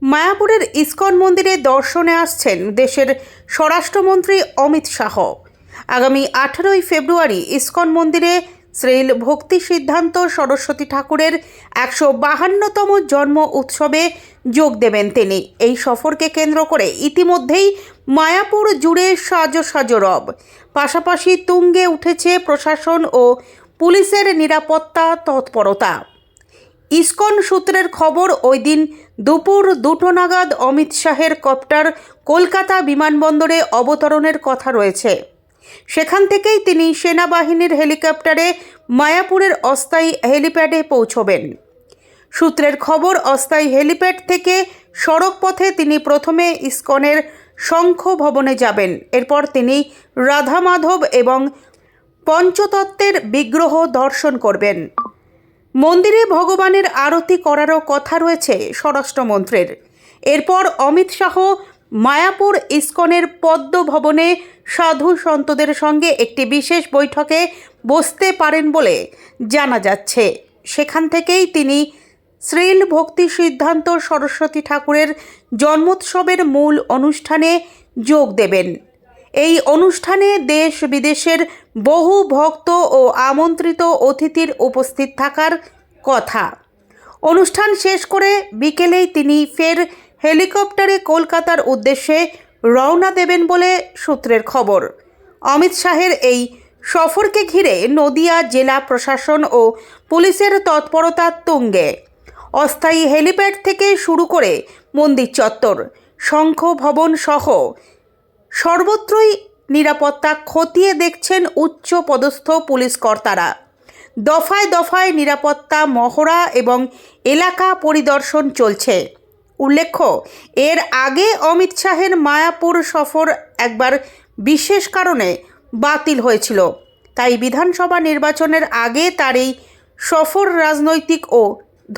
মায়াপুরের ইসকন মন্দিরে দর্শনে আসছেন দেশের স্বরাষ্ট্রমন্ত্রী অমিত শাহ। আগামী 18ই ফেব্রুয়ারি ইসকন মন্দিরে শ্রীল ভক্তি সিদ্ধান্ত সরস্বতী ঠাকুরের 152তম জন্ম উৎসবে যোগ দেবেন তিনি। এই সফরকে কেন্দ্র করে ইতিমধ্যেই মায়াপুর জুড়ে সাজো রব, পাশাপাশি তুঙ্গে উঠেছে প্রশাসন ও পুলিশের নিরাপত্তা তৎপরতা। ইসকন সূত্রের খবর, ওই দিন দুপুর 2টো নাগাদ অমিত শাহের কপ্টার কলকাতা বিমানবন্দরে অবতরণের কথা রয়েছে। সেখান থেকেই তিনি সেনাবাহিনীর হেলিকপ্টারে মায়াপুরের অস্থায়ী হেলিপ্যাডে পৌঁছবেন। সূত্রের খবর, অস্থায়ী হেলিপ্যাড থেকে সড়ক পথে তিনি প্রথমে ইসকনের শঙ্খ ভবনে যাবেন। এরপর তিনি রাধা মাধব এবং পঞ্চতত্ত্বের বিগ্রহ দর্শন করবেন। মন্দিরে ভগবানের আরতি করারও কথা রয়েছে স্বরাষ্ট্রমন্ত্রীর। এরপর অমিত শাহ মায়াপুর ইসকনের পদ্ম ভবনে সাধু সন্তদের সঙ্গে একটি বিশেষ বৈঠকে বসতে পারেন বলে জানা যাচ্ছে। সেখান থেকেই তিনি শ্রীল ভক্তি সিদ্ধান্ত সরস্বতী ঠাকুরের জন্মোৎসবের মূল অনুষ্ঠানে যোগ দেবেন। এই অনুষ্ঠানে দেশ বিদেশের বহু ভক্ত ও আমন্ত্রিত অতিথির উপস্থিত থাকার কথা। অনুষ্ঠান শেষ করে বিকেলেই তিনি ফের হেলিকপ্টারে কলকাতার উদ্দেশ্যে রওনা দেবেন বলে সূত্রের খবর। অমিত শাহের এই সফরকে ঘিরে নদিয়া জেলা প্রশাসন ও পুলিশের তৎপরতা তুঙ্গে। অস্থায়ী হেলিপ্যাড থেকে শুরু করে মন্দির চত্বর, শঙ্খ ভবন সহ সর্বত্রই নিরাপত্তা খতিয়ে দেখছেন উচ্চ পদস্থ পুলিশ কর্তারা। দফায় দফায় নিরাপত্তা মহড়া এবং এলাকা পরিদর্শন চলছে। উল্লেখ্য, এর আগে অমিত শাহের মায়াপুর সফর একবার বিশেষ কারণে বাতিল হয়েছিল। তাই বিধানসভা নির্বাচনের আগে তার এই সফর রাজনৈতিক ও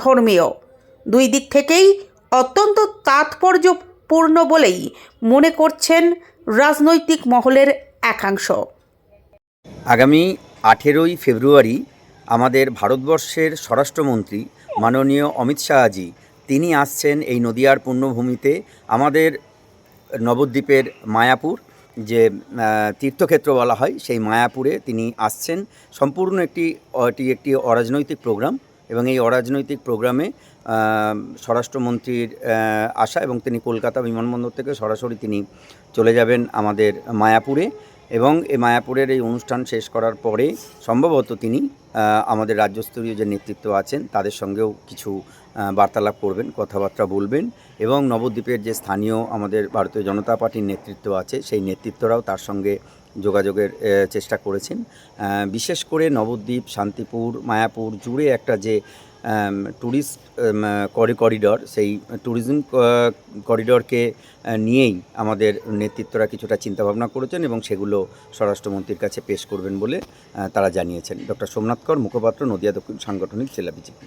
ধর্মীয় দুই দিক থেকেই অত্যন্ত তাৎপর্যপূর্ণ বলেই মনে করছেন রাজনৈতিক মহলের একাংশ। আগামী 18ই ফেব্রুয়ারি আমাদের ভারতবর্ষের স্বরাষ্ট্রমন্ত্রী মাননীয় অমিত শাহজি তিনি আসছেন এই নদিয়ার পুণ্যভূমিতে। আমাদের নবদ্বীপের মায়াপুর যে তীর্থক্ষেত্র বলা হয়, সেই মায়াপুরে তিনি আসছেন। সম্পূর্ণ একটি অরাজনৈতিক প্রোগ্রাম, এবং এই অরাজনৈতিক প্রোগ্রামে স্বরাষ্ট্রমন্ত্রীর আসা, এবং তিনি কলকাতা বিমানবন্দর থেকে সরাসরি তিনি চলে যাবেন আমাদের মায়াপুরে। এবং এই মায়াপুরের এই অনুষ্ঠান শেষ করার পরে সম্ভবত তিনি আমাদের রাজ্যস্তরীয় যে নেতৃত্ব আছেন তাদের সঙ্গেও কিছু বার্তালাপ করবেন, কথাবার্তা বলবেন। এবং নবদ্বীপের যে স্থানীয় আমাদের ভারতীয় জনতা পার্টির নেতৃত্ব আছে, সেই নেতৃত্বরাও তার সঙ্গে যোগাযোগের চেষ্টা করেছেন। বিশেষ করে নবদ্বীপ, শান্তিপুর, মায়াপুর জুড়ে একটা যে ট্যুরিস্ট করিডর, সেই ট্যুরিজম করিডরকে নিয়েই আমাদের নেতৃত্বরা কিছুটা চিন্তাভাবনা করেছেন, এবং সেগুলো স্বরাষ্ট্রমন্ত্রীর কাছে পেশ করবেন বলে তারা জানিয়েছেন। ডক্টর সোমনাথ কর, মুখপাত্র, নদিয়া দক্ষিণ সাংগঠনিক জেলা বিজেপি।